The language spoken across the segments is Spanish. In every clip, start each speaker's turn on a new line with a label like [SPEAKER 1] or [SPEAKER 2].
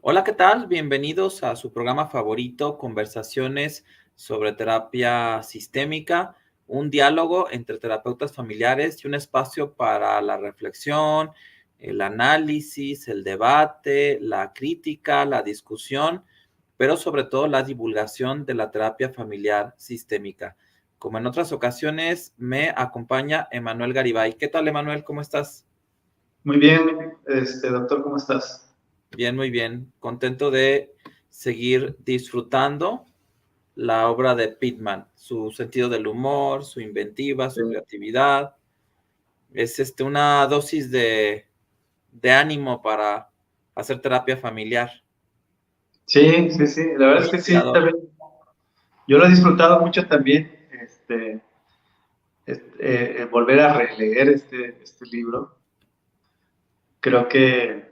[SPEAKER 1] Hola, ¿qué tal? Bienvenidos a su programa favorito, Conversaciones sobre Terapia Sistémica, un diálogo entre terapeutas familiares y un espacio para la reflexión, el análisis, el debate, la crítica, la discusión, pero sobre todo la divulgación de la terapia familiar sistémica. Como en otras ocasiones, me acompaña Emanuel Garibay. ¿Qué tal, Emanuel? ¿Cómo estás?
[SPEAKER 2] Muy bien, doctor, ¿cómo estás?
[SPEAKER 1] Bien, muy bien. Contento de seguir disfrutando la obra de Pittman, su sentido del humor, su inventiva, su creatividad. Es una dosis de ánimo para hacer terapia familiar.
[SPEAKER 2] Sí, sí, sí, la verdad
[SPEAKER 1] Muy
[SPEAKER 2] es que sí,
[SPEAKER 1] inspirador.
[SPEAKER 2] también. Yo lo he disfrutado mucho también, volver a releer este libro. Creo que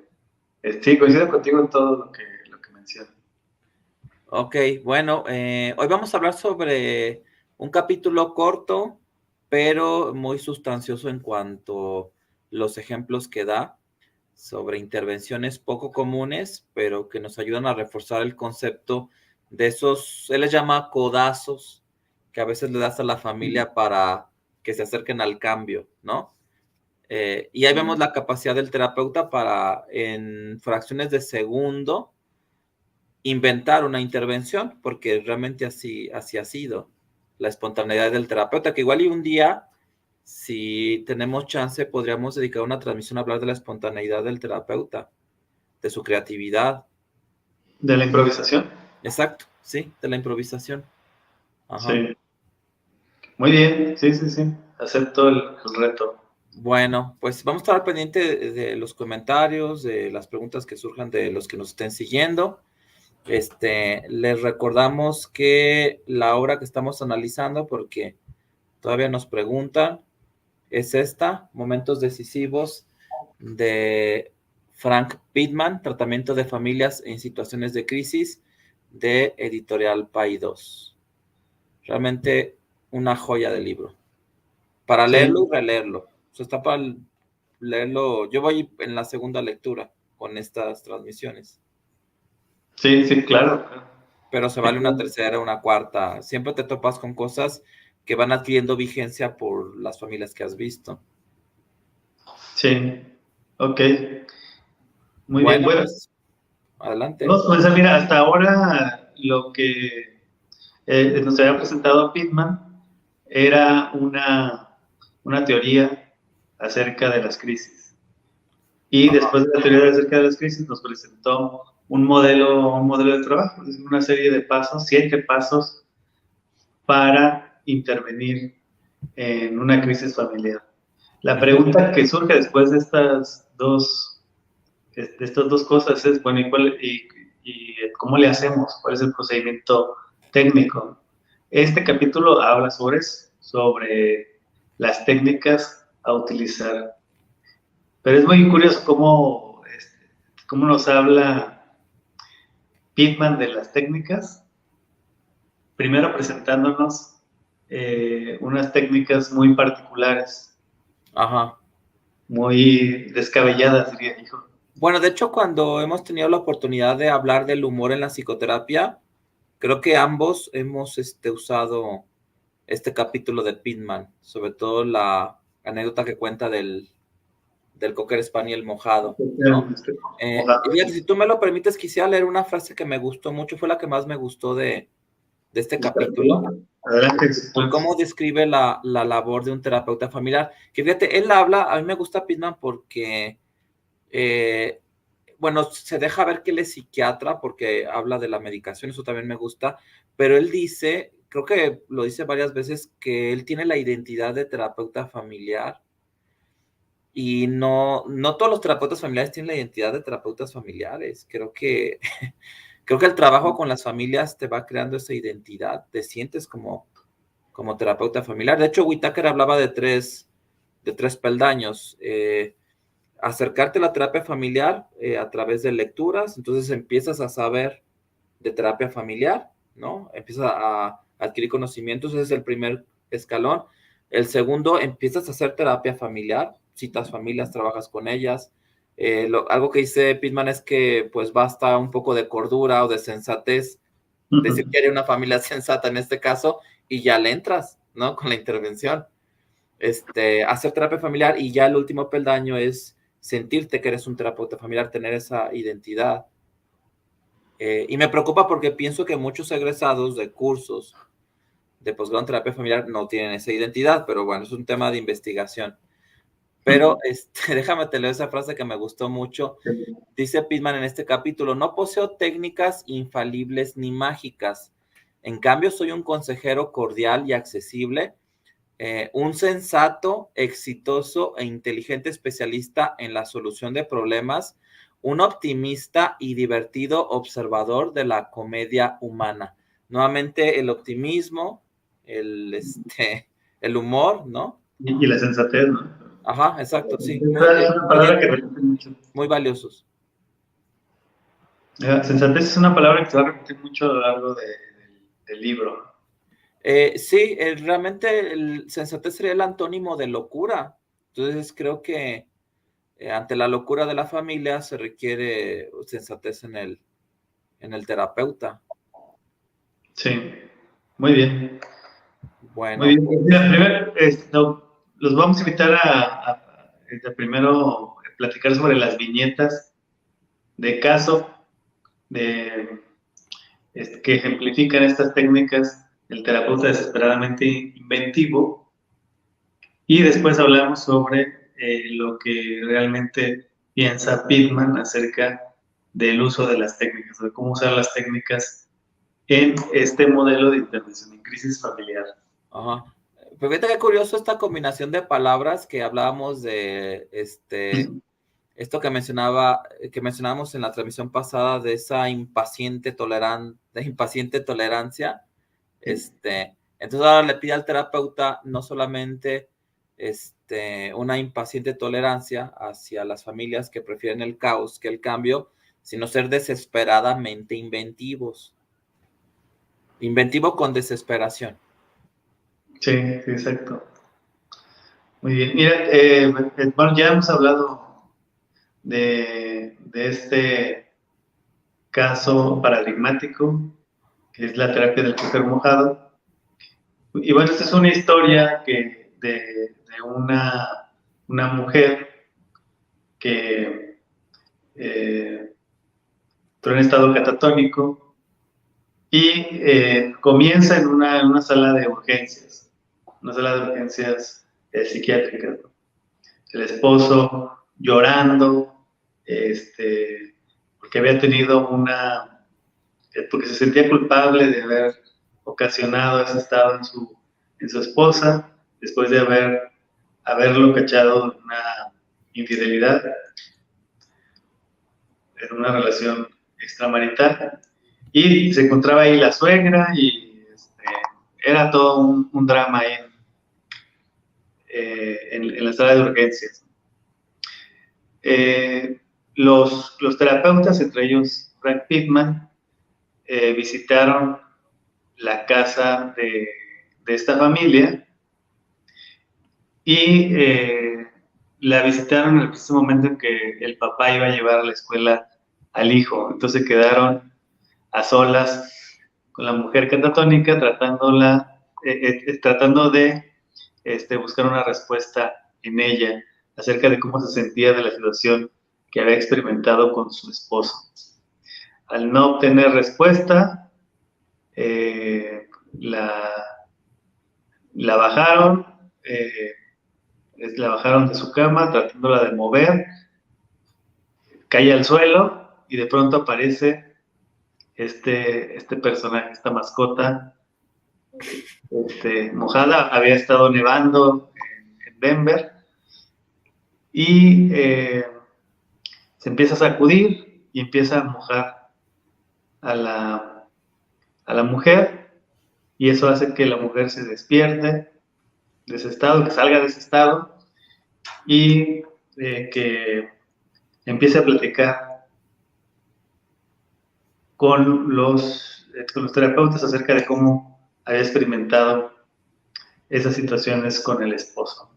[SPEAKER 2] sí, coincido contigo en todo lo que mencionas.
[SPEAKER 1] Ok, bueno, hoy vamos a hablar sobre un capítulo corto, pero muy sustancioso en cuanto a los ejemplos que da sobre intervenciones poco comunes, pero que nos ayudan a reforzar el concepto de esos, él les llama codazos, que a veces le das a la familia para que se acerquen al cambio, ¿no? Y ahí vemos la capacidad del terapeuta para, en fracciones de segundo, inventar una intervención, porque realmente así ha sido la espontaneidad del terapeuta, que igual y un día, si tenemos chance, podríamos dedicar una transmisión a hablar de la espontaneidad del terapeuta, de su creatividad.
[SPEAKER 2] De la improvisación.
[SPEAKER 1] Exacto, sí, de la improvisación. Ajá.
[SPEAKER 2] Sí, muy bien, sí, sí, sí, acepto el reto.
[SPEAKER 1] Bueno, pues vamos a estar pendiente de los comentarios, de las preguntas que surjan de los que nos estén siguiendo. Les recordamos que la obra que estamos analizando, porque todavía nos preguntan, es esta, Momentos Decisivos de Frank Pittman, Tratamiento de Familias en Situaciones de Crisis, de Editorial Paidós. Realmente una joya de libro. Para
[SPEAKER 2] Sí,
[SPEAKER 1] leerlo y releerlo. O sea, está para leerlo. Yo voy en la segunda lectura con estas transmisiones.
[SPEAKER 2] sí, sí, claro, claro.
[SPEAKER 1] Pero se
[SPEAKER 2] Sí,
[SPEAKER 1] vale una tercera, una cuarta. Siempre te topas con cosas que van adquiriendo vigencia por las familias que has visto.
[SPEAKER 2] sí, ok, muy bien.
[SPEAKER 1] Bueno,
[SPEAKER 2] Bueno,
[SPEAKER 1] pues adelante.
[SPEAKER 2] no, pues mira, hasta ahora lo que nos había presentado Pittman era una teoría acerca de las crisis. Y
[SPEAKER 1] Ajá.
[SPEAKER 2] después de la teoría acerca de las crisis nos presentó un modelo de trabajo, es decir, una serie de pasos, 7 pasos para intervenir en una crisis familiar. La
[SPEAKER 1] Ujú.
[SPEAKER 2] pregunta que surge después de estas dos cosas es, bueno, ¿y cómo le hacemos? ¿Cuál es el procedimiento técnico? Este capítulo habla sobre eso, sobre las técnicas a utilizar. Pero es muy curioso cómo nos habla Pittman de las técnicas, primero presentándonos unas técnicas muy particulares,
[SPEAKER 1] Ajá.
[SPEAKER 2] muy descabelladas, diría yo.
[SPEAKER 1] Bueno, de hecho, cuando hemos tenido la oportunidad de hablar del humor en la psicoterapia, creo que ambos hemos usado este capítulo de Pitman, sobre todo la anécdota que cuenta del Cocker Spaniel mojado, ¿no? Y fíjate, si tú me lo permites, quisiera leer una frase que me gustó mucho, fue la que más me gustó de este capítulo,
[SPEAKER 2] Adelante.
[SPEAKER 1] por cómo describe la labor de un terapeuta familiar. Que fíjate, él habla, a mí me gusta Pitman porque eh, bueno, se deja ver que él es psiquiatra porque habla de la medicación, eso también me gusta, pero él dice, creo que lo dice varias veces, que él tiene la identidad de terapeuta familiar y no todos los terapeutas familiares tienen la identidad de terapeutas familiares. Creo que el trabajo con las familias te va creando esa identidad, te sientes como terapeuta familiar. De hecho, Whitaker hablaba de tres peldaños. Acercarte a la terapia familiar a través de lecturas, entonces empiezas a saber de terapia familiar, ¿no? Empiezas a adquirir conocimientos, ese es el primer escalón. El segundo, empiezas a hacer terapia familiar, citas familias, trabajas con ellas. Algo que dice Pittman es que pues basta un poco de cordura o de sensatez, decir que hay una familia sensata en este caso, y ya le entras, ¿no? Con la intervención. Hacer terapia familiar, y ya el último peldaño es sentirte que eres un terapeuta familiar, tener esa identidad. Y me preocupa porque pienso que muchos egresados de cursos de posgrado en terapia familiar no tienen esa identidad, pero bueno, es un tema de investigación. Pero déjame te leo esa frase que me gustó mucho. Dice Pittman en este capítulo: no poseo técnicas infalibles ni mágicas. En cambio, soy un consejero cordial y accesible, un sensato, exitoso e inteligente especialista en la solución de problemas, un optimista y divertido observador de la comedia humana. Nuevamente, el optimismo, el humor, ¿no?
[SPEAKER 2] Y la sensatez, ¿no?
[SPEAKER 1] Ajá, exacto, sí.
[SPEAKER 2] Es
[SPEAKER 1] Muy,
[SPEAKER 2] una palabra que repite mucho.
[SPEAKER 1] muy valiosos.
[SPEAKER 2] Sensatez es una palabra que se va a repetir mucho a lo largo del libro.
[SPEAKER 1] Sí, realmente el sensatez sería el antónimo de locura. Entonces creo que ante la locura de la familia se requiere sensatez en el terapeuta.
[SPEAKER 2] Sí, muy bien. Muy
[SPEAKER 1] Bueno,
[SPEAKER 2] bien. Mira, primero, los vamos a invitar a primero platicar sobre las viñetas de caso que ejemplifican estas técnicas del terapeuta desesperadamente inventivo, y después hablamos sobre lo que realmente piensa Pittman acerca del uso de las técnicas, de cómo usar las técnicas en este modelo de intervención en crisis familiar.
[SPEAKER 1] ajá. Pero fíjate qué curioso esta combinación de palabras que hablábamos de esto que mencionábamos en la transmisión pasada, de esa impaciente tolerancia. Entonces ahora le pide al terapeuta no solamente una impaciente tolerancia hacia las familias que prefieren el caos que el cambio, sino ser desesperadamente inventivos. Inventivo con desesperación.
[SPEAKER 2] Sí, sí, exacto. Muy bien. Mira, bueno, ya hemos hablado de este caso paradigmático, que es la terapia del coger mojado. Y bueno, esta es una historia de una mujer que entró en estado catatónico y comienza en una sala de urgencias, psiquiátricas, ¿no? El esposo llorando, porque había tenido porque se sentía culpable de haber ocasionado ese estado en su esposa, después de haberlo cachado en una infidelidad, en una relación extramarital, y se encontraba ahí la suegra, y era todo un drama ahí en la sala de urgencias. Los terapeutas, entre ellos Frank Pittman, visitaron la casa de esta familia y la visitaron en el preciso momento en que el papá iba a llevar a la escuela al hijo. Entonces quedaron a solas con la mujer catatónica tratando de buscar una respuesta en ella acerca de cómo se sentía de la situación que había experimentado con su esposo. Al no obtener respuesta, la bajaron, la bajaron de su cama tratándola de mover, cae al suelo y de pronto aparece este personaje, esta mascota mojada. Había estado nevando en Denver y se empieza a sacudir y empieza a mojar a la mujer, y eso hace que la mujer se despierte de ese estado, que salga de ese estado y que empiece a platicar con los terapeutas acerca de cómo había experimentado esas situaciones con el esposo.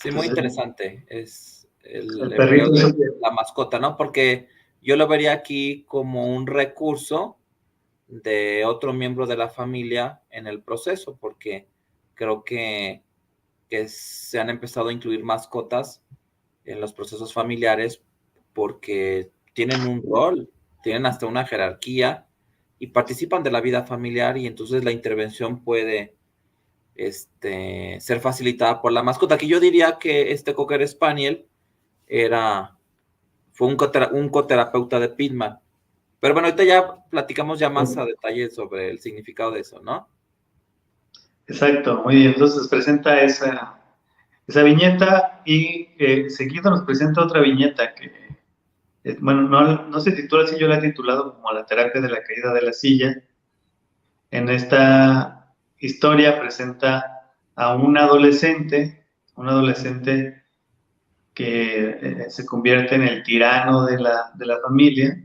[SPEAKER 1] Sí, muy
[SPEAKER 2] Entonces,
[SPEAKER 1] interesante. Es el
[SPEAKER 2] el
[SPEAKER 1] empleo
[SPEAKER 2] perrito
[SPEAKER 1] de
[SPEAKER 2] es
[SPEAKER 1] la mascota, ¿no? Porque yo lo vería aquí como un recurso de otro miembro de la familia en el proceso, porque creo que se han empezado a incluir mascotas en los procesos familiares porque tienen un rol, tienen hasta una jerarquía y participan de la vida familiar y entonces la intervención puede ser facilitada por la mascota, que yo diría que este Cocker Spaniel fue un coterapeuta de Pitman. Pero bueno, ahorita ya platicamos ya más a detalle sobre el significado de eso, ¿no?
[SPEAKER 2] exacto, muy bien. Entonces presenta esa viñeta y seguido nos presenta otra viñeta que, bueno, no se titula así, yo la he titulado como La terapia de la caída de la silla. En esta historia presenta a un adolescente que se convierte en el tirano de la familia,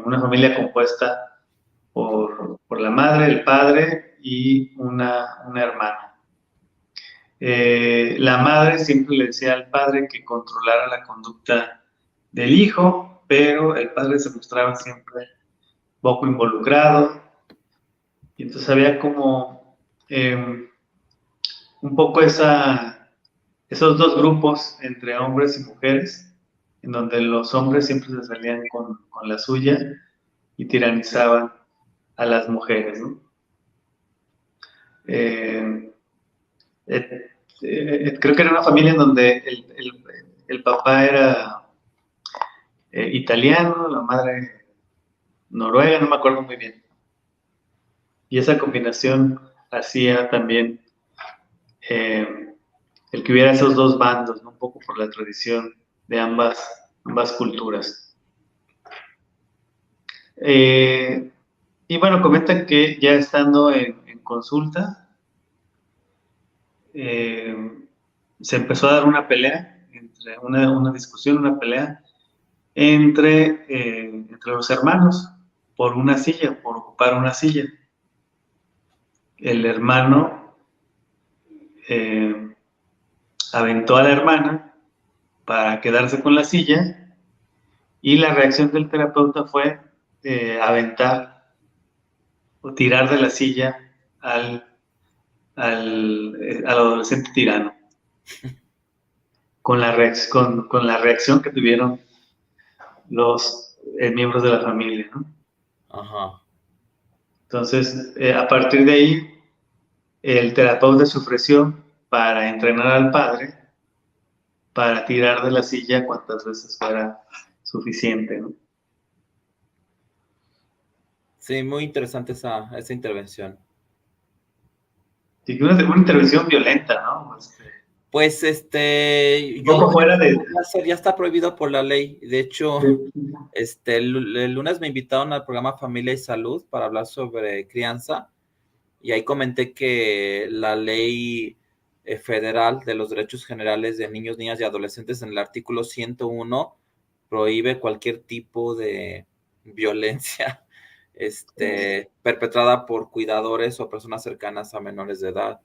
[SPEAKER 2] una familia compuesta por la madre, el padre y una hermana. La madre siempre le decía al padre que controlara la conducta del hijo, pero el padre se mostraba siempre poco involucrado. Y entonces había como un poco esos dos grupos entre hombres y mujeres, en donde los hombres siempre se salían con la suya y tiranizaban a las mujeres, ¿no? Eh, creo que era una familia en donde el papá era italiano, la madre noruega, no me acuerdo muy bien. Y esa combinación hacía también eh, el que hubiera esos dos bandos, ¿no? Un poco por la tradición de ambas culturas. Eh, y bueno, comentan que ya estando en consulta, eh, se empezó a dar una pelea, una discusión, una pelea entre los hermanos por una silla, por ocupar una silla. El hermano eh, aventó a la hermana para quedarse con la silla y la reacción del terapeuta fue aventar o tirar de la silla al, al adolescente tirano, con la reacción que tuvieron los miembros de la familia, ¿no?
[SPEAKER 1] Ajá.
[SPEAKER 2] Entonces, a partir de ahí, el terapeuta se ofreció para entrenar al padre para tirar de la silla cuantas veces fuera suficiente, ¿no?
[SPEAKER 1] Sí, muy interesante esa intervención.
[SPEAKER 2] Sí, una intervención violenta, ¿no?
[SPEAKER 1] Pues
[SPEAKER 2] Un
[SPEAKER 1] yo
[SPEAKER 2] poco fuera de...
[SPEAKER 1] ya está prohibido por la ley. De hecho,
[SPEAKER 2] de-
[SPEAKER 1] el lunes me invitaron al programa Familia y Salud para hablar sobre crianza y ahí comenté que la ley federal de los derechos generales de niños, niñas y adolescentes en el artículo 101 prohíbe cualquier tipo de violencia perpetrada por cuidadores o personas cercanas a menores de edad.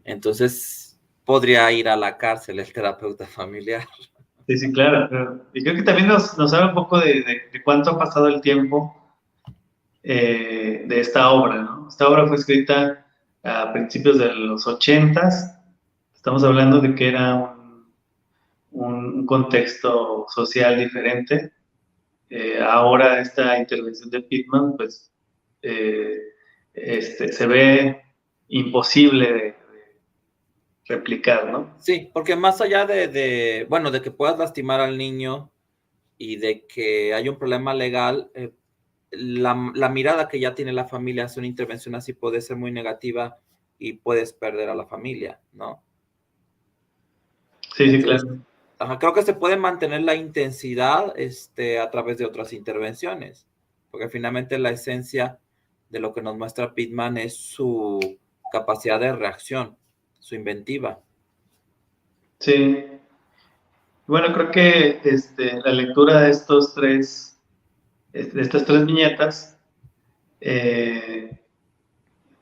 [SPEAKER 1] Entonces, podría ir a la cárcel el terapeuta familiar.
[SPEAKER 2] Sí, sí, claro. Y creo que también nos habla un poco de cuánto ha pasado el tiempo de esta obra, ¿no? Esta obra fue escrita a principios de los 80s. Estamos hablando de que era un contexto social diferente. Ahora esta intervención de Pittman, pues, eh, se ve imposible de replicar, ¿no?
[SPEAKER 1] Sí, porque más allá bueno, de que puedas lastimar al niño y de que hay un problema legal, la mirada que ya tiene la familia hacia una intervención así puede ser muy negativa y puedes perder a la familia, ¿no?
[SPEAKER 2] Sí, sí,
[SPEAKER 1] Entonces,
[SPEAKER 2] claro.
[SPEAKER 1] creo que se puede mantener la intensidad a través de otras intervenciones, porque finalmente la esencia de lo que nos muestra Pittman es su capacidad de reacción, su inventiva.
[SPEAKER 2] Sí. Bueno, creo que la lectura de de estas tres viñetas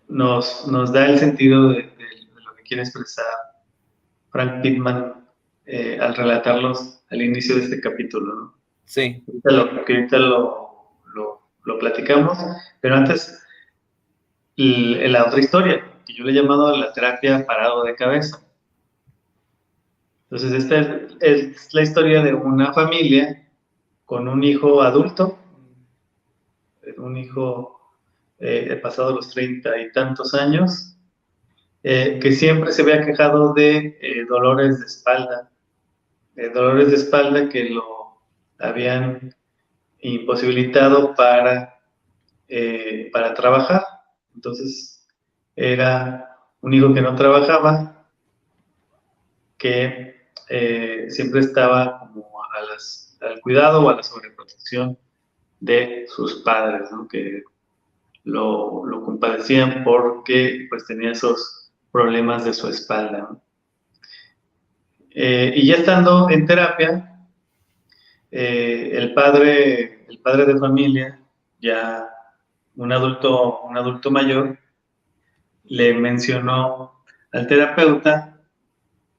[SPEAKER 2] nos da el sentido de lo que quiere expresar Frank Pittman al relatarlos al inicio de este capítulo, ¿no?
[SPEAKER 1] Sí.
[SPEAKER 2] Ahorita lo platicamos, pero antes la otra historia, que yo le he llamado la terapia parado de cabeza. Entonces, esta es la historia de una familia con un hijo adulto, un hijo pasado los 30 y tantos años, que siempre se había quejado de dolores de espalda que lo habían imposibilitado para trabajar. Entonces, era un hijo que no trabajaba, que siempre estaba como al cuidado o a la sobreprotección de sus padres, ¿no? Que lo compadecían porque pues tenía esos problemas de su espalda, ¿no? Y ya estando en terapia, el padre de familia, ya un adulto mayor, le mencionó al terapeuta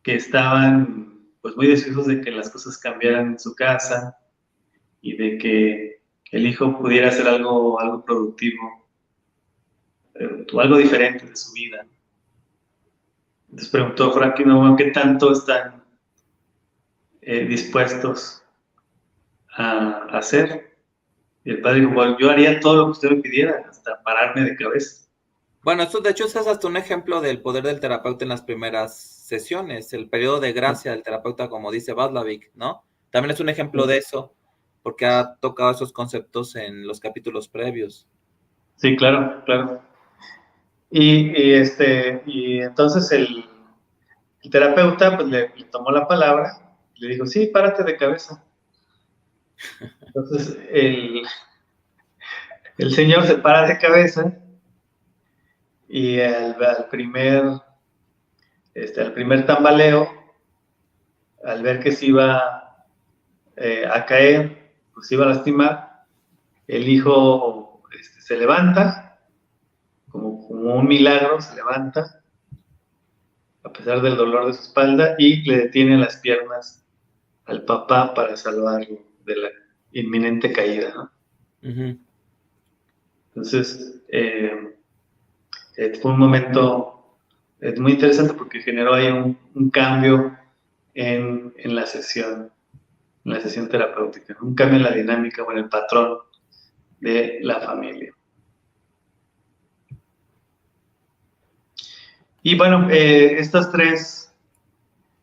[SPEAKER 2] que estaban pues muy deseosos de que las cosas cambiaran en su casa y de que el hijo pudiera hacer algo productivo o algo diferente de su vida. Entonces preguntó Frankie Novo qué tanto están dispuestos a hacer. Y el padre dijo, bueno, yo haría todo lo que usted me pidiera, hasta pararme de cabeza.
[SPEAKER 1] Bueno, esto de hecho es hasta un ejemplo del poder del terapeuta en las primeras sesiones, el periodo de gracia del terapeuta, como dice Václavic, ¿no? También es un ejemplo de eso, porque ha tocado esos conceptos en los capítulos previos.
[SPEAKER 2] Sí, claro, claro. Y entonces el terapeuta pues le tomó la palabra, le dijo, sí, párate de cabeza. Entonces el señor se para de cabeza y al primer tambaleo, al ver que se iba a caer, pues se iba a lastimar, el hijo se levanta, como un milagro se levanta, a pesar del dolor de su espalda, y le detiene las piernas al papá para salvarlo de la inminente caída, ¿no?
[SPEAKER 1] Uh-huh.
[SPEAKER 2] Entonces, fue un momento muy interesante porque generó ahí un cambio en la sesión terapéutica, un cambio en la dinámica o en el patrón de la familia. Y bueno, estas tres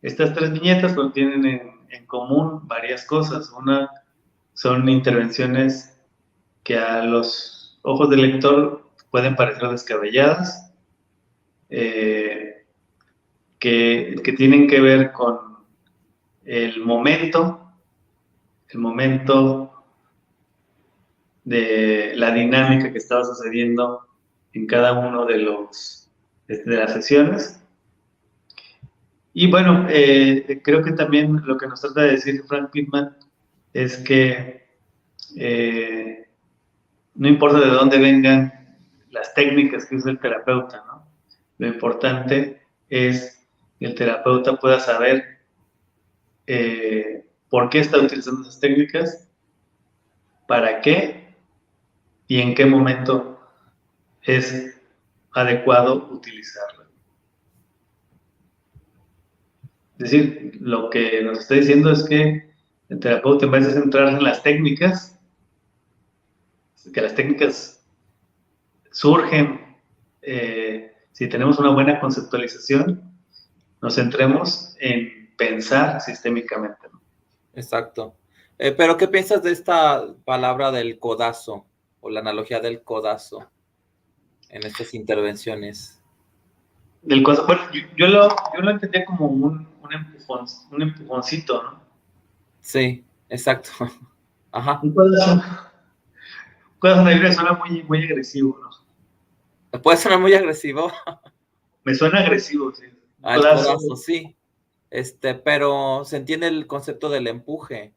[SPEAKER 2] viñetas pues, tienen en común varias cosas. Una son intervenciones que a los ojos del lector pueden parecer descabelladas, que tienen que ver con el momento de la dinámica que estaba sucediendo en cada uno de las sesiones. Y bueno, creo que también lo que nos trata de decir Frank Pittman es que no importa de dónde vengan las técnicas que usa el terapeuta, ¿no? Lo importante es que el terapeuta pueda saber por qué está utilizando esas técnicas, para qué y en qué momento es adecuado utilizarlas. Es decir, lo que nos está diciendo es que el terapeuta, en vez de centrarse en las técnicas, que las técnicas surgen si tenemos una buena conceptualización, nos centremos en pensar sistémicamente, ¿no?
[SPEAKER 1] Exacto. Pero, ¿qué piensas de esta palabra del codazo o la analogía del codazo en estas intervenciones?
[SPEAKER 2] Bueno, yo lo entendía como un empujoncito, ¿no?
[SPEAKER 1] Sí, exacto. Ajá.
[SPEAKER 2] Un codazo. Codazo me suena muy agresivo, ¿no?
[SPEAKER 1] Puede sonar muy agresivo.
[SPEAKER 2] Me suena agresivo, sí. Un
[SPEAKER 1] Al
[SPEAKER 2] codazo.
[SPEAKER 1] codazo, sí. Pero se entiende el concepto del empuje.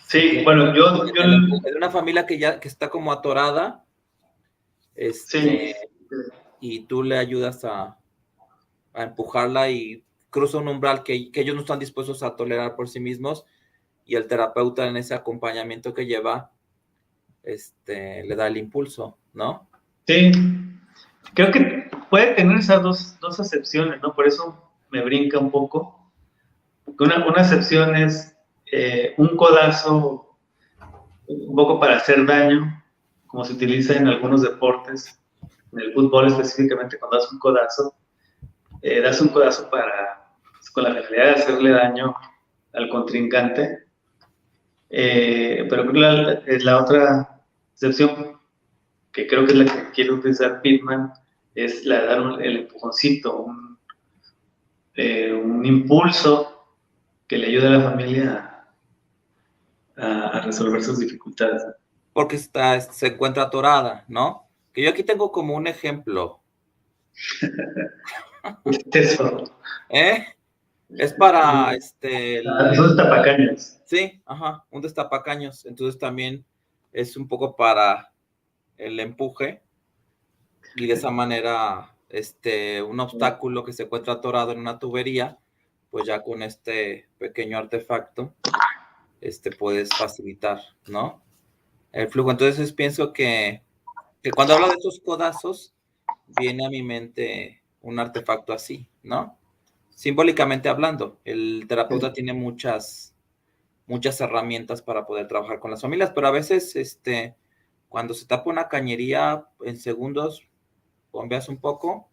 [SPEAKER 2] Sí, bueno,
[SPEAKER 1] El empuje de una familia que está como atorada,
[SPEAKER 2] sí.
[SPEAKER 1] y tú le ayudas a empujarla y cruza un umbral que ellos no están dispuestos a tolerar por sí mismos, y el terapeuta en ese acompañamiento que lleva, le da el impulso, ¿no?
[SPEAKER 2] Sí, creo que puede tener esas dos acepciones, ¿no? Por eso me brinca un poco. Una acepción es un codazo un poco para hacer daño, como se utiliza en algunos deportes, en el fútbol específicamente, cuando das un codazo con la finalidad de hacerle daño al contrincante. Pero la otra excepción, que creo que es la que quiere utilizar Pittman, es la de dar el empujoncito, un impulso que le ayude a la familia a resolver sus dificultades.
[SPEAKER 1] Porque se encuentra atorada, ¿no? Que yo aquí tengo como un ejemplo.
[SPEAKER 2] Eso.
[SPEAKER 1] ¿Eh? Es para
[SPEAKER 2] Son tapacaños.
[SPEAKER 1] Sí, ajá, un destapacaños. Entonces también es un poco para el empuje, y de esa manera un obstáculo que se encuentra atorado en una tubería, pues ya con este pequeño artefacto puedes facilitar, ¿no? El flujo. Entonces pienso que cuando hablo de estos codazos, viene a mi mente un artefacto así, ¿no? Simbólicamente hablando, el terapeuta tiene muchas herramientas para poder trabajar con las familias, pero a veces, cuando se tapa una cañería en segundos, bombeas un poco,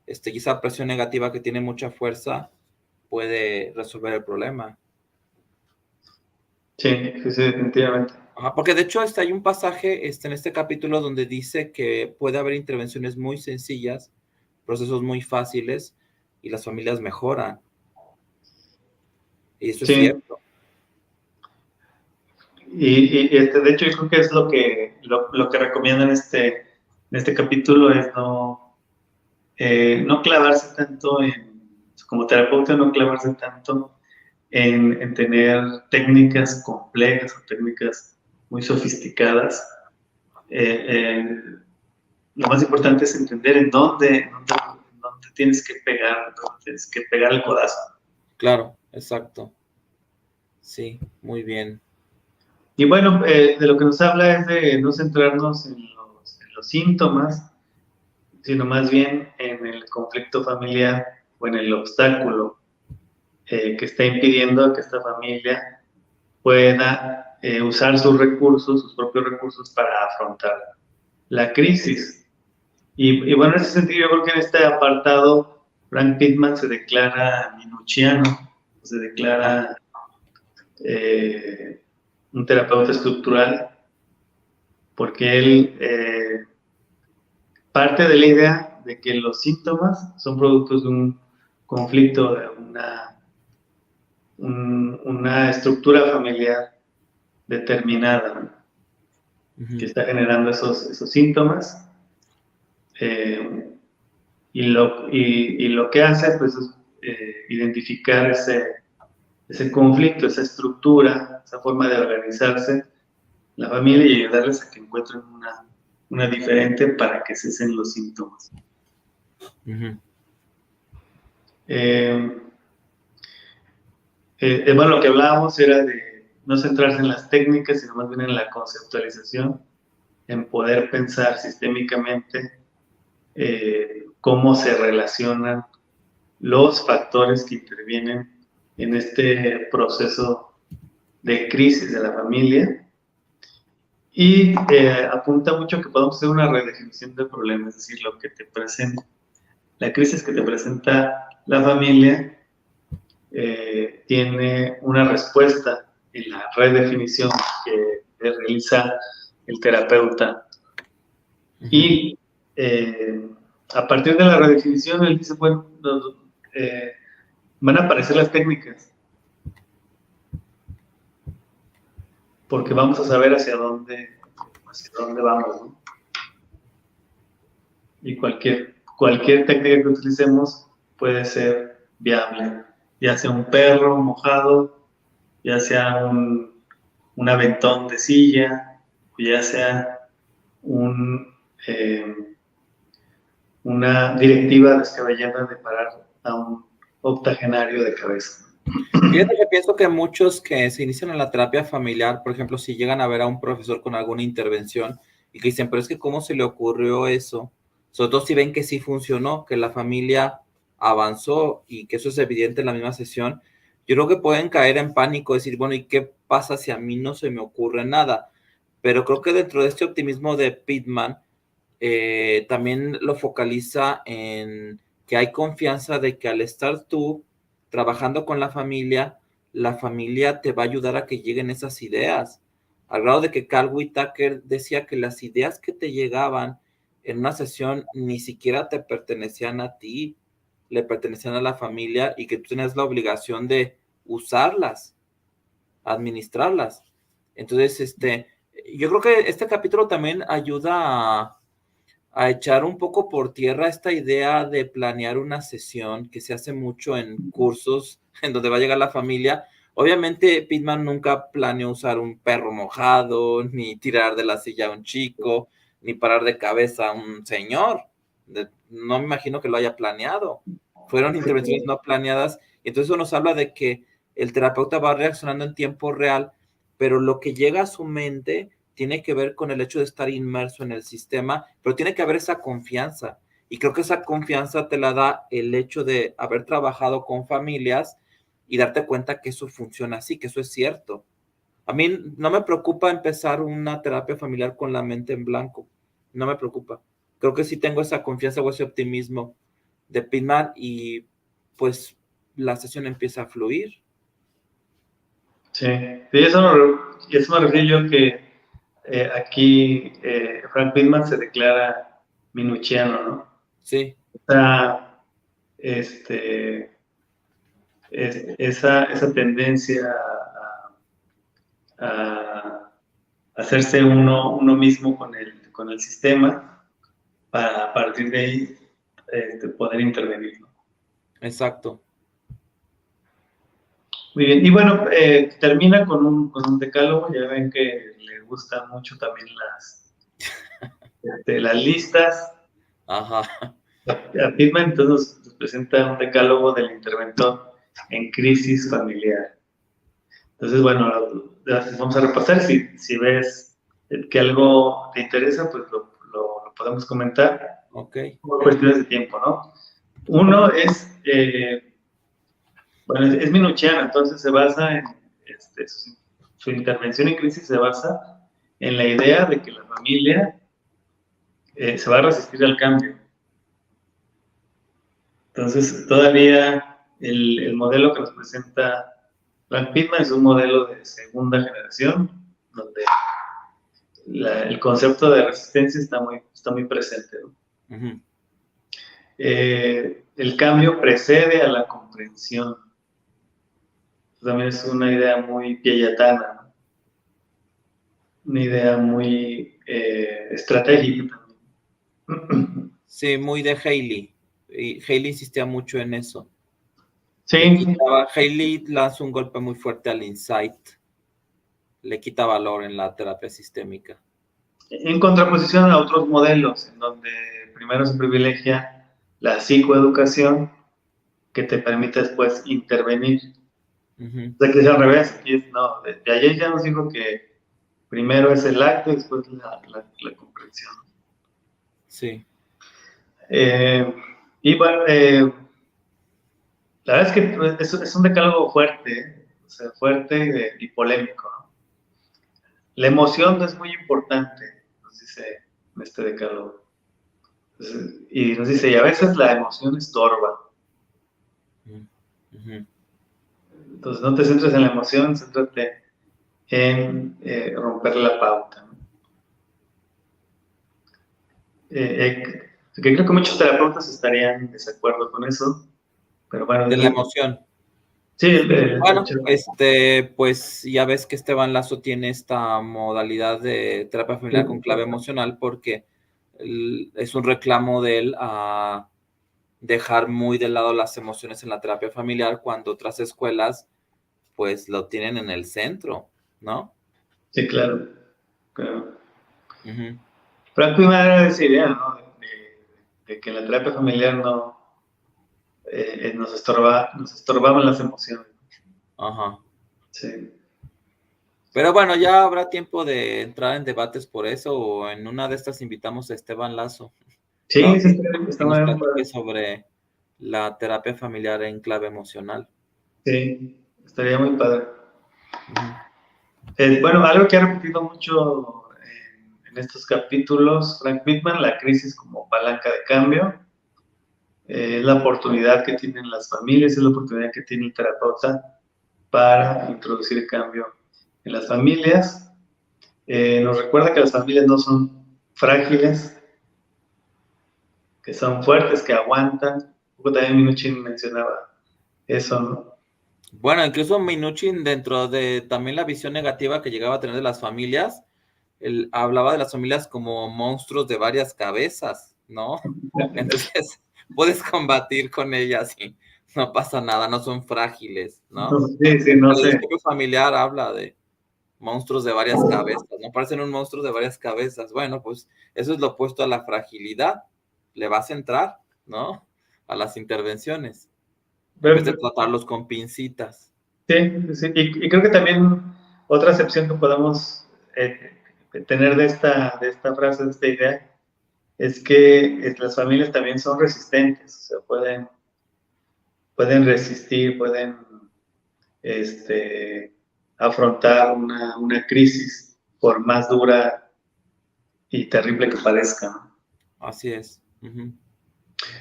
[SPEAKER 1] y esa presión negativa que tiene mucha fuerza puede resolver el problema.
[SPEAKER 2] Sí, definitivamente.
[SPEAKER 1] Ajá, porque de hecho hay un pasaje en este capítulo donde dice que puede haber intervenciones muy sencillas, procesos muy fáciles, y las familias mejoran. Y eso es
[SPEAKER 2] Sí.
[SPEAKER 1] cierto.
[SPEAKER 2] De hecho, yo creo que es lo que recomiendan en este capítulo, es no clavarse tanto como terapeuta, no clavarse tanto en tener técnicas complejas o técnicas muy sofisticadas. Lo más importante es entender en dónde tienes que pegar, dónde tienes que pegar el codazo.
[SPEAKER 1] Claro, exacto. Sí, muy bien.
[SPEAKER 2] Y bueno, de lo que nos habla es de no centrarnos en los síntomas, sino más bien en el conflicto familiar o en el obstáculo que está impidiendo que esta familia pueda usar sus propios recursos para afrontar la crisis. Y bueno, en ese sentido, yo creo que en este apartado, Frank Pittman se declara minuchiano, se declara un terapeuta estructural, porque él parte de la idea de que los síntomas son productos de un conflicto, de una estructura familiar determinada, ¿no? Que está generando esos síntomas. Y lo que hace pues, es identificar ese conflicto, esa estructura, esa forma de organizarse la familia y ayudarles a que encuentren una diferente para que cesen los síntomas. Bueno, lo que hablábamos era de no centrarse en las técnicas, sino más bien en la conceptualización, en poder pensar sistémicamente cómo se relacionan los factores que intervienen en este proceso de crisis de la familia, y apunta mucho que podemos hacer una redefinición del problema, es decir, lo que te presenta, la crisis que te presenta la familia tiene una respuesta en la redefinición que realiza el terapeuta. Y a partir de la redefinición, él dice, bueno, van a aparecer las técnicas, porque vamos a saber hacia dónde vamos, ¿no? Y cualquier técnica que utilicemos puede ser viable, ya sea un perro mojado, ya sea un aventón de silla, ya sea una directiva descabellada de parar a un octogenario de cabeza.
[SPEAKER 1] Fíjate que pienso que muchos que se inician en la terapia familiar, por ejemplo, si llegan a ver a un profesor con alguna intervención y que dicen, pero es que ¿cómo se le ocurrió eso? Sobre todo si ven que sí funcionó, que la familia avanzó y que eso es evidente en la misma sesión, yo creo que pueden caer en pánico, decir, bueno, ¿y qué pasa si a mí no se me ocurre nada? Pero creo que dentro de este optimismo de Pittman, también lo focaliza en que hay confianza de que al estar tú trabajando con la familia te va a ayudar a que lleguen esas ideas. Al grado de que Carl Whitaker decía que las ideas que te llegaban en una sesión ni siquiera te pertenecían a ti, le pertenecían a la familia y que tú tenías la obligación de usarlas, administrarlas. Entonces, yo creo que este capítulo también ayuda a echar un poco por tierra esta idea de planear una sesión que se hace mucho en cursos en donde va a llegar la familia. Obviamente, Pittman nunca planeó usar un perro mojado, ni tirar de la silla a un chico, ni parar de cabeza a un señor. No me imagino que lo haya planeado. Fueron intervenciones no planeadas. Entonces eso nos habla de que el terapeuta va reaccionando en tiempo real, pero lo que llega a su mente tiene que ver con el hecho de estar inmerso en el sistema, pero tiene que haber esa confianza. Y creo que esa confianza te la da el hecho de haber trabajado con familias y darte cuenta que eso funciona así, que eso es cierto. A mí no me preocupa empezar una terapia familiar con la mente en blanco. No me preocupa. Creo que sí tengo esa confianza o ese optimismo de Pittman y pues la sesión empieza a fluir.
[SPEAKER 2] Sí, y eso me refiero yo que aquí Frank Whitman se declara minuchiano, ¿no?
[SPEAKER 1] Sí.
[SPEAKER 2] O sea, esa tendencia a hacerse uno mismo con el sistema para a partir de ahí poder intervenir, ¿no?
[SPEAKER 1] Exacto.
[SPEAKER 2] Muy bien, y bueno, termina con un decálogo, ya ven que le gustan mucho también las listas.
[SPEAKER 1] Ajá.
[SPEAKER 2] A Pittman entonces nos presenta un decálogo del interventor en crisis familiar. Entonces, bueno, vamos a repasar. Si ves que algo te interesa, pues lo podemos comentar
[SPEAKER 1] Ok.
[SPEAKER 2] por cuestiones de tiempo, ¿no? Uno es, bueno, es minuchiano, entonces se basa en, su intervención en crisis se basa en la idea de que la familia se va a resistir al cambio. Entonces, todavía el modelo que nos presenta Frank Pittman es un modelo de segunda generación, donde el concepto de resistencia está muy presente, ¿no?
[SPEAKER 1] Uh-huh.
[SPEAKER 2] El cambio precede a la comprensión. También es una idea muy piagetana, ¿no? Una idea muy estratégica también.
[SPEAKER 1] Sí, muy de Hailey. Y Hailey insistía mucho en eso.
[SPEAKER 2] Sí,
[SPEAKER 1] Hailey lanza un golpe muy fuerte al insight. Le quita valor en la terapia sistémica.
[SPEAKER 2] en contraposición a otros modelos, en donde primero se privilegia la psicoeducación, que te permite después intervenir.
[SPEAKER 1] Uh-huh.
[SPEAKER 2] O sea, que es al revés. Aquí no, de ayer ya nos dijo que primero es el acto y después la comprensión.
[SPEAKER 1] Sí.
[SPEAKER 2] Y bueno, la verdad es que es un decálogo fuerte, o sea, fuerte y polémico, ¿no? La emoción no es muy importante, nos dice en este decálogo. Entonces, y nos dice, y a veces la emoción estorba.
[SPEAKER 1] Uh-huh.
[SPEAKER 2] Entonces, no te centres en la emoción, céntrate en romper la pauta, ¿no? Que creo que muchos terapeutas estarían en desacuerdo con eso, pero bueno.
[SPEAKER 1] De la emoción.
[SPEAKER 2] Sí,
[SPEAKER 1] bueno, pues ya ves que Esteban Lazo tiene esta modalidad de terapia familiar con clave emocional porque es un reclamo de él a dejar muy de lado las emociones en la terapia familiar cuando otras escuelas pues lo tienen en el centro, ¿no?
[SPEAKER 2] Sí, claro.
[SPEAKER 1] Uh-huh.
[SPEAKER 2] Franco y Madre era esa idea, ¿no? de que la terapia familiar no nos estorbaban las emociones.
[SPEAKER 1] Ajá.
[SPEAKER 2] Sí.
[SPEAKER 1] Pero bueno, ya habrá tiempo de entrar en debates por eso, o en una de estas invitamos a Esteban Lazo,
[SPEAKER 2] Sí,
[SPEAKER 1] ¿no?
[SPEAKER 2] sí,
[SPEAKER 1] Que
[SPEAKER 2] está
[SPEAKER 1] nos
[SPEAKER 2] muy
[SPEAKER 1] platique
[SPEAKER 2] padre.
[SPEAKER 1] sobre la terapia familiar en clave emocional.
[SPEAKER 2] Sí, estaría muy padre.
[SPEAKER 1] Ujú.
[SPEAKER 2] Bueno, algo que ha repetido mucho en estos capítulos, Frank Whitman, la crisis como palanca de cambio, es la oportunidad que tienen las familias, es la oportunidad que tiene el terapeuta para introducir cambio en las familias. Nos recuerda que las familias no son frágiles, que son fuertes, que aguantan. Un poco también Minuchin mencionaba eso, ¿no?
[SPEAKER 1] Bueno, incluso Minuchin, dentro de también la visión negativa que llegaba a tener de las familias, él hablaba de las familias como monstruos de varias cabezas, ¿no? Entonces, puedes combatir con ellas y no pasa nada, no son frágiles, ¿no?
[SPEAKER 2] Sí, sí, no
[SPEAKER 1] El
[SPEAKER 2] sé.
[SPEAKER 1] discurso familiar habla de monstruos de varias cabezas, ¿no? Parecen un monstruo de varias cabezas. Bueno, pues eso es lo opuesto a la fragilidad. Le vas a entrar, ¿no? A las intervenciones, en vez de
[SPEAKER 2] Pero,
[SPEAKER 1] tratarlos con pincitas.
[SPEAKER 2] sí, sí. Y creo que también otra acepción que podemos tener de esta frase, de esta idea, es que las familias también son resistentes, o sea, pueden resistir, pueden este, afrontar una crisis por más dura y terrible que parezca, ¿no?
[SPEAKER 1] Así es. Ujú.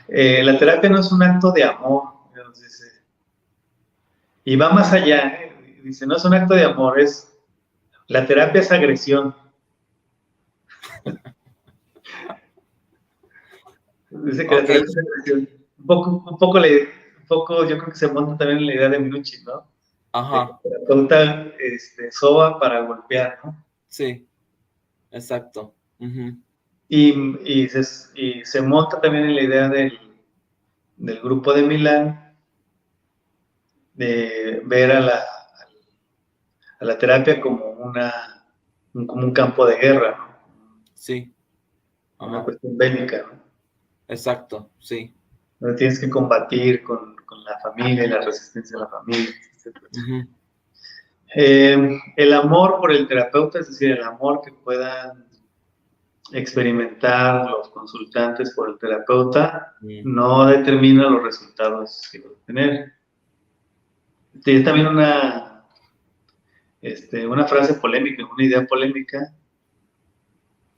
[SPEAKER 2] La terapia no es un acto de amor, nos dice, y va más allá, ¿eh? Dice, no es un acto de amor, la terapia es agresión. Dice que la
[SPEAKER 1] Ok,
[SPEAKER 2] terapia es agresión. Un poco, yo creo que se monta también en la idea de Minuchin, ¿no? De que
[SPEAKER 1] ajá,
[SPEAKER 2] el terapeuta soba para golpear, ¿no?
[SPEAKER 1] sí, exacto. Ujú.
[SPEAKER 2] Y se monta también en la idea del grupo de Milán, de ver a la terapia como como un campo de guerra, ¿no?
[SPEAKER 1] Sí,
[SPEAKER 2] Una
[SPEAKER 1] ajá,
[SPEAKER 2] cuestión bélica, ¿no?
[SPEAKER 1] exacto, sí.
[SPEAKER 2] Donde tienes que combatir con la familia y la resistencia de la familia, etc.
[SPEAKER 1] Ujú.
[SPEAKER 2] El amor por el terapeuta, es decir, el amor que puedan experimentar los consultantes por el terapeuta,
[SPEAKER 1] Mm.
[SPEAKER 2] no determina los resultados que va a tener. Tiene también una frase polémica, una idea polémica,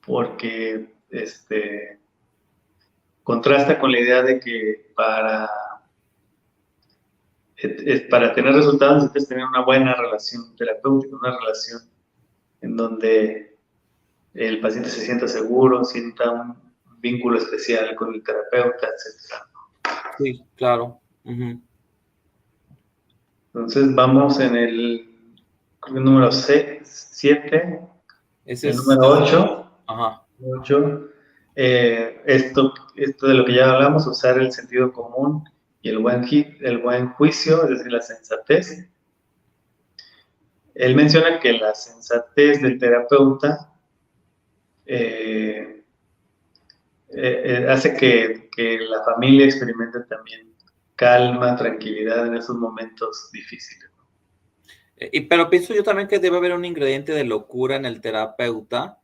[SPEAKER 2] porque contrasta con la idea de que para tener resultados necesitas tener una buena relación terapéutica, una relación en donde el paciente se sienta seguro, sienta un vínculo especial con el terapeuta, etc.
[SPEAKER 1] Sí, claro. Ujú.
[SPEAKER 2] Entonces vamos en el número 7,
[SPEAKER 1] Ese
[SPEAKER 2] el
[SPEAKER 1] es,
[SPEAKER 2] número 8.
[SPEAKER 1] ajá,
[SPEAKER 2] 8, esto de lo que ya hablamos, usar el sentido común y el buen juicio, es decir, la sensatez. Él menciona que la sensatez del terapeuta eh, hace que la familia experimente también calma, tranquilidad en esos momentos difíciles.
[SPEAKER 1] Pero pienso yo también que debe haber un ingrediente de locura en el terapeuta,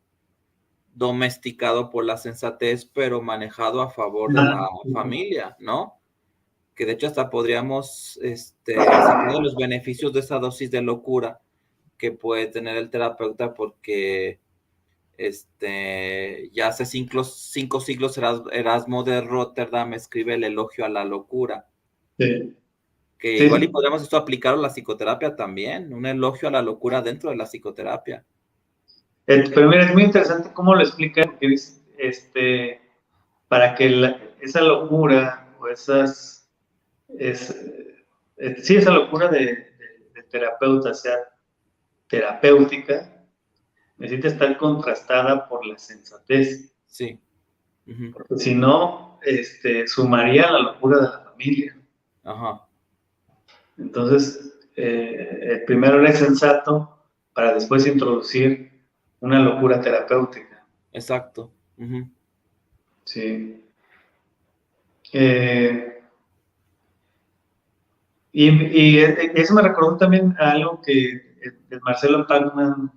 [SPEAKER 1] domesticado por la sensatez, pero manejado a favor de la familia, ¿no? Que de hecho hasta podríamos sacar de los beneficios de esa dosis de locura que puede tener el terapeuta, porque ya hace 5 siglos Erasmo de Rotterdam escribe el elogio a la locura,
[SPEAKER 2] Sí,
[SPEAKER 1] que
[SPEAKER 2] sí,
[SPEAKER 1] igual y
[SPEAKER 2] sí.
[SPEAKER 1] podríamos esto aplicarlo a la psicoterapia también, un elogio a la locura dentro de la psicoterapia.
[SPEAKER 2] Pero mira, es muy interesante cómo lo explica, porque dice, para que esa locura o es, sí, esa locura de terapeuta sea terapéutica, necesita estar contrastada por la sensatez,
[SPEAKER 1] Sí. Ujú.
[SPEAKER 2] porque si no, sumaría la locura de la familia.
[SPEAKER 1] Ajá,
[SPEAKER 2] Entonces, primero eres sensato para después introducir una locura terapéutica.
[SPEAKER 1] exacto. Ujú.
[SPEAKER 2] Sí. Eh, y eso me recordó también a algo que Marcelo Pacman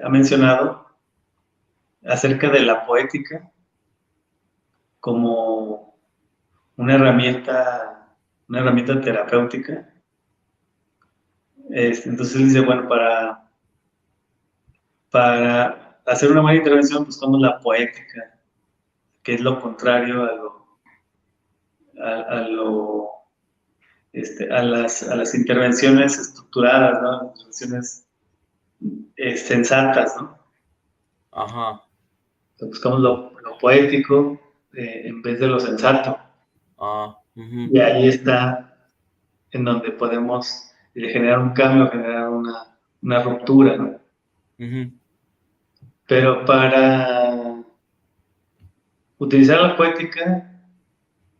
[SPEAKER 2] ha mencionado acerca de la poética como una herramienta terapéutica. Entonces él dice, bueno, para hacer una buena intervención buscamos la poética, que es lo contrario a lo a las intervenciones estructuradas, ¿no? Las intervenciones sensatas, ¿no?
[SPEAKER 1] Ajá.
[SPEAKER 2] Buscamos lo poético en vez de lo sensato. Y ahí está en donde podemos generar un cambio, generar una ruptura, ¿no? Pero para utilizar la poética,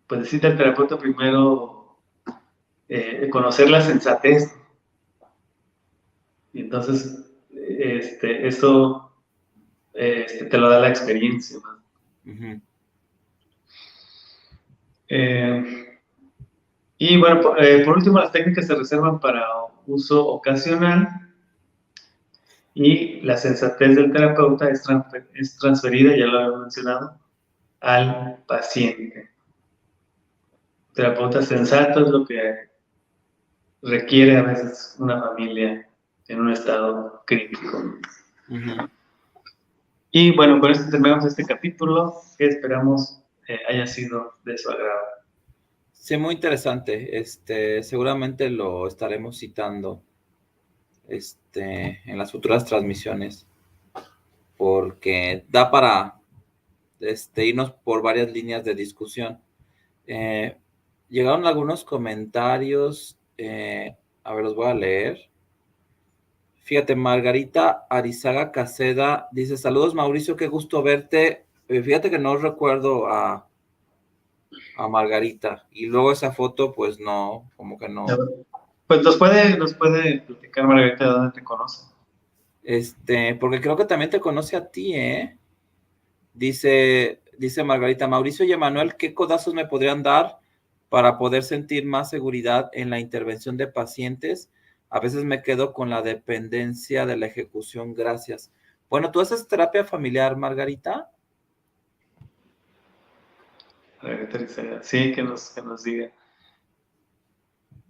[SPEAKER 2] pues necesita el terapeuta primero conocer la sensatez. Y entonces, eso te lo da la experiencia, ¿no? Y bueno, por último, las técnicas se reservan para uso ocasional y la sensatez del terapeuta es transferida, ya lo había mencionado, al paciente. El terapeuta sensato es lo que requiere a veces una familia en un estado crítico. Y bueno, con esto terminamos este capítulo que esperamos haya sido de su agrado.
[SPEAKER 1] Sí, muy interesante. Seguramente lo estaremos citando en las futuras transmisiones, porque da para irnos por varias líneas de discusión. Llegaron algunos comentarios, a ver, los voy a leer. Fíjate, Margarita Arizaga Caseda dice, saludos Mauricio, qué gusto verte. Fíjate que no recuerdo a Margarita, y luego esa foto, pues no, como que no.
[SPEAKER 2] Pues nos puede platicar Margarita de dónde te conoce.
[SPEAKER 1] Porque creo que también te conoce a ti, ¿eh? Dice Margarita, Mauricio y Emanuel, ¿qué codazos me podrían dar para poder sentir más seguridad en la intervención de pacientes? A veces me quedo con la dependencia de la ejecución, gracias. Bueno, ¿tú haces terapia familiar, Margarita?
[SPEAKER 2] Margarita, sí, que nos diga.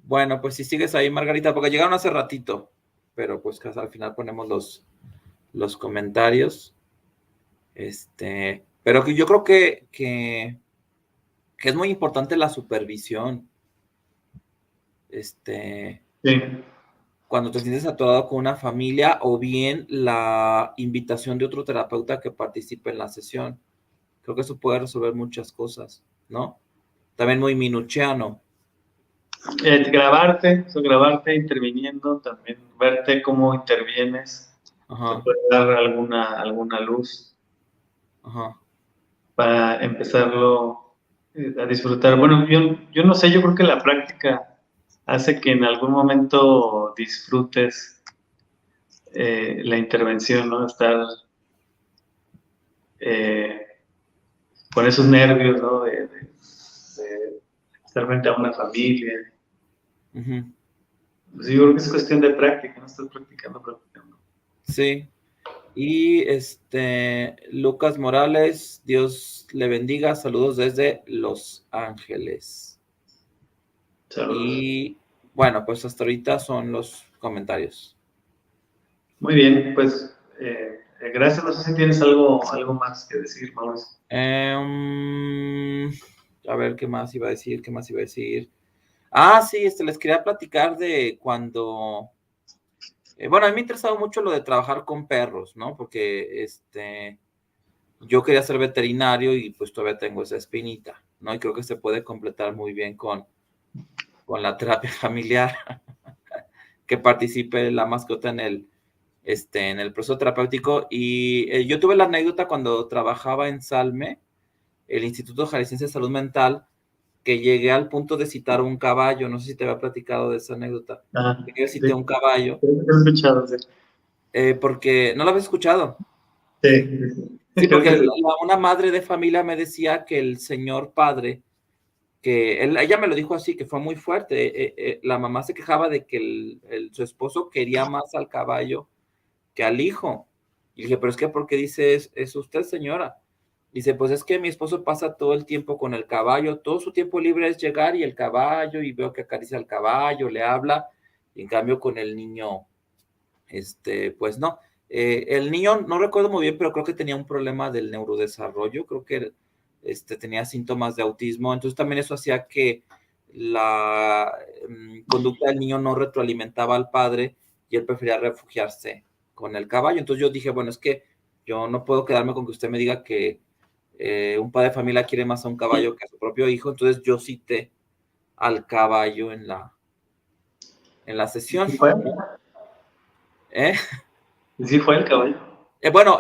[SPEAKER 1] Bueno, pues si sigues ahí, Margarita, porque llegaron hace ratito, pero pues que al final ponemos los comentarios. Pero que yo creo que es muy importante la supervisión.
[SPEAKER 2] Sí.
[SPEAKER 1] Cuando te sientes atorado con una familia, o bien la invitación de otro terapeuta que participe en la sesión. Creo que eso puede resolver muchas cosas, ¿no? También muy minuchiano.
[SPEAKER 2] Grabarte interviniendo, también verte cómo intervienes, te puede dar alguna luz. Para empezarlo a disfrutar. Bueno, yo no sé, yo creo que la práctica hace que en algún momento disfrutes la intervención, ¿no? Estar con esos nervios, ¿no? De estar frente a una familia. Pues yo creo que es cuestión de práctica, ¿no? Estás practicando.
[SPEAKER 1] Sí. Y Lucas Morales, Dios le bendiga, saludos desde Los Ángeles. Saludos. Y bueno, pues hasta ahorita son los comentarios.
[SPEAKER 2] Muy bien, pues gracias. No sé si tienes algo más que decir, Mauricio.
[SPEAKER 1] A ver, ¿qué más iba a decir? Ah, sí, les quería platicar de cuando... bueno, a mí me ha interesado mucho lo de trabajar con perros, ¿no? Porque yo quería ser veterinario y pues todavía tengo esa espinita, ¿no? Y creo que se puede completar muy bien con la terapia familiar, que participe la mascota en el proceso terapéutico. Y yo tuve la anécdota cuando trabajaba en Salme, el Instituto Jalisciense de Salud Mental, que llegué al punto de citar un caballo. No sé si te había platicado de esa anécdota. Yo cité un caballo.
[SPEAKER 2] He escuchado, sí.
[SPEAKER 1] Porque, ¿no lo habías escuchado?
[SPEAKER 2] Sí.
[SPEAKER 1] Sí, porque una madre de familia me decía que el señor padre, ella me lo dijo así, que fue muy fuerte. La mamá se quejaba de que su esposo quería más al caballo que al hijo. Y dije, pero es que, ¿por qué dice es usted, señora? Dice, pues es que mi esposo pasa todo el tiempo con el caballo, todo su tiempo libre es llegar y el caballo, y veo que acaricia al caballo, le habla, y en cambio con el niño, pues no. El niño, no recuerdo muy bien, pero creo que tenía un problema del neurodesarrollo, creo que tenía síntomas de autismo, entonces también eso hacía que la conducta del niño no retroalimentaba al padre y él prefería refugiarse con el caballo. Entonces yo dije, bueno, es que yo no puedo quedarme con que usted me diga que un padre de familia quiere más a un caballo que a su propio hijo, entonces yo cité al caballo en la sesión.
[SPEAKER 2] ¿Sí fue?
[SPEAKER 1] ¿Eh?
[SPEAKER 2] ¿Sí fue el caballo?
[SPEAKER 1] Bueno,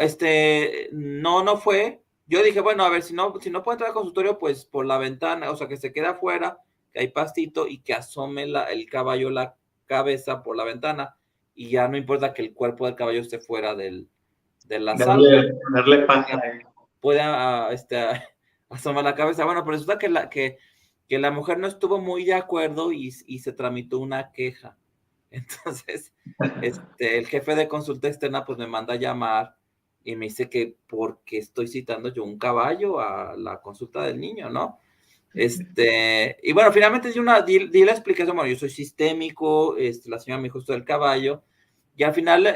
[SPEAKER 1] no fue. Yo dije, bueno, a ver, si no puede entrar al consultorio, pues por la ventana, o sea, que se quede afuera, que hay pastito y que asome el caballo la cabeza por la ventana y ya no importa que el cuerpo del caballo esté fuera de la sala.
[SPEAKER 2] Darle paja.
[SPEAKER 1] Puede asomar la cabeza. Bueno, pero resulta que la mujer no estuvo muy de acuerdo y se tramitó una queja. Entonces, el jefe de consulta externa pues me manda a llamar y me dice que porque estoy citando yo un caballo a la consulta del niño, ¿no? Y bueno, finalmente di la explicación, bueno, yo soy sistémico, la señora me dijo esto del caballo, y al final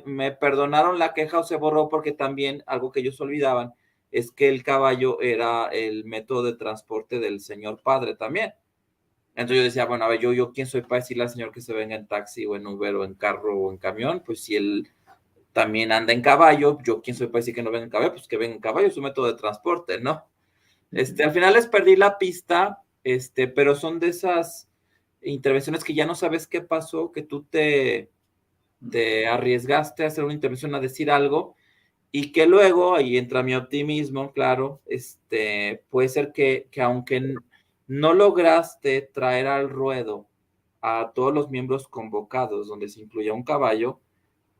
[SPEAKER 1] me perdonaron la queja o se borró porque también algo que ellos olvidaban es que el caballo era el método de transporte del señor padre también. Entonces yo decía, bueno, a ver, yo quién soy para decirle al señor que se venga en taxi o en Uber o en carro o en camión, pues si él también anda en caballo, yo quién soy para decir que no venga en caballo, pues que venga en caballo, es un método de transporte, ¿no? Al final les perdí la pista, pero son de esas intervenciones que ya no sabes qué pasó, que tú te arriesgaste a hacer una intervención, a decir algo, y que luego, ahí entra mi optimismo, claro, puede ser que aunque no lograste traer al ruedo a todos los miembros convocados, donde se incluía un caballo,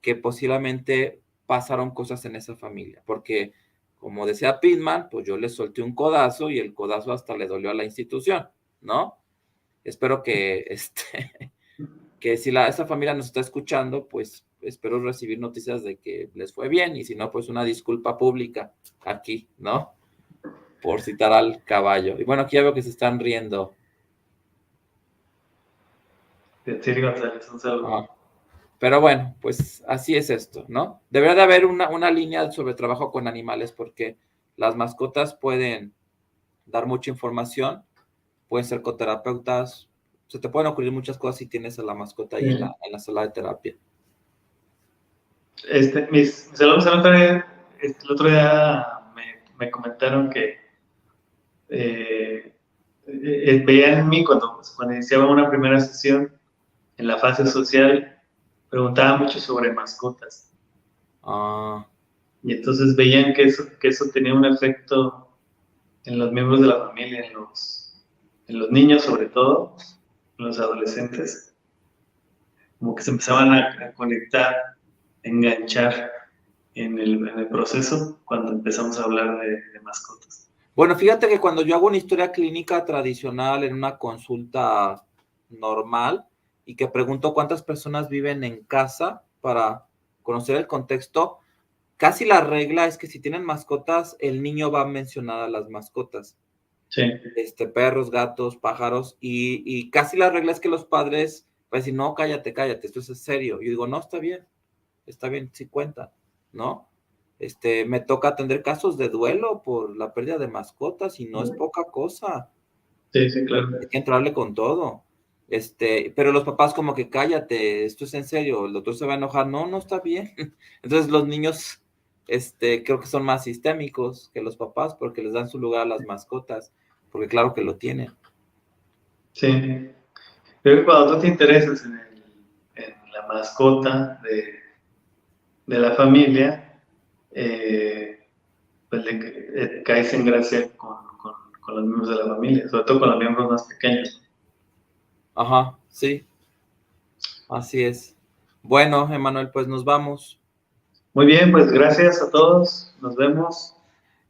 [SPEAKER 1] que posiblemente pasaron cosas en esa familia, porque como decía Pitman, pues yo le solté un codazo y el codazo hasta le dolió a la institución, ¿no? Espero que, que si esa familia nos está escuchando, pues espero recibir noticias de que les fue bien, y si no, pues una disculpa pública aquí, ¿no? Por citar al caballo. Y bueno, aquí ya veo que se están riendo.
[SPEAKER 2] Siri González, un saludo.
[SPEAKER 1] Ah. Pero bueno, pues así es esto, ¿no? Debería de haber una línea sobre trabajo con animales, porque las mascotas pueden dar mucha información, pueden ser coterapeutas, se te pueden ocurrir muchas cosas si tienes a la mascota ahí en la sala de terapia.
[SPEAKER 2] Mis alumnos el otro día me comentaron que veían en mí cuando iniciaba una primera sesión en la fase social, preguntaban mucho sobre mascotas.
[SPEAKER 1] Ah.
[SPEAKER 2] Y entonces veían que eso tenía un efecto en los miembros de la familia, en los niños sobre todo, en los adolescentes, como que se empezaban a conectar, a enganchar en el proceso cuando empezamos a hablar de mascotas.
[SPEAKER 1] Bueno, fíjate que cuando yo hago una historia clínica tradicional en una consulta normal y que pregunto cuántas personas viven en casa para conocer el contexto, casi la regla es que si tienen mascotas, el niño va a mencionar a las mascotas.
[SPEAKER 2] Sí.
[SPEAKER 1] Perros, gatos, pájaros, y casi la regla es que los padres van a decir, no, cállate, esto es serio. Yo digo, no, está bien, sí cuenta, ¿no? Me toca atender casos de duelo por la pérdida de mascotas y no es poca cosa.
[SPEAKER 2] Sí, sí, claro.
[SPEAKER 1] Hay que entrarle con todo. Pero los papás como que cállate, esto es en serio, el doctor se va a enojar, no está bien. Entonces los niños, creo que son más sistémicos que los papás porque les dan su lugar a las mascotas, porque claro que lo tienen.
[SPEAKER 2] Sí. Creo que cuando tú te interesas en la mascota de la familia, pues caes en gracia con los miembros de la familia, sobre todo con los miembros más pequeños.
[SPEAKER 1] Ajá, sí. Así es. Bueno, Emanuel, pues nos vamos.
[SPEAKER 2] Muy bien, pues gracias a todos. Nos vemos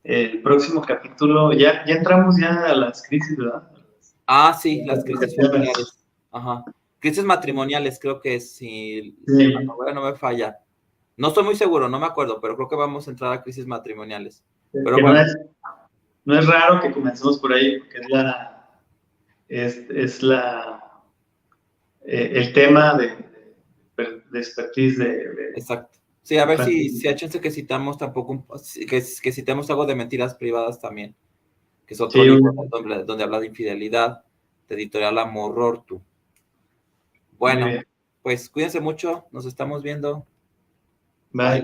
[SPEAKER 2] el próximo capítulo. Ya entramos ya a las crisis, ¿verdad?
[SPEAKER 1] Ah, sí, las crisis
[SPEAKER 2] Complicaciones.
[SPEAKER 1] familiares. Ajá. Crisis matrimoniales, creo que si la
[SPEAKER 2] Sí,
[SPEAKER 1] memoria no me falla. No estoy muy seguro, no me acuerdo, pero creo que vamos a entrar a crisis matrimoniales. Pero
[SPEAKER 2] que
[SPEAKER 1] bueno,
[SPEAKER 2] no es raro que comencemos por ahí, porque es el tema de expertise
[SPEAKER 1] exacto. Sí, a
[SPEAKER 2] de
[SPEAKER 1] ver
[SPEAKER 2] Francis.
[SPEAKER 1] si hay chance que citamos tampoco, que citemos algo de mentiras privadas también, que es otro
[SPEAKER 2] Sí,
[SPEAKER 1] libro donde habla de infidelidad, de Editorial Amorortu.
[SPEAKER 2] muy
[SPEAKER 1] Bueno,
[SPEAKER 2] bien.
[SPEAKER 1] pues cuídense mucho, nos estamos viendo. Bye.
[SPEAKER 2] Bye.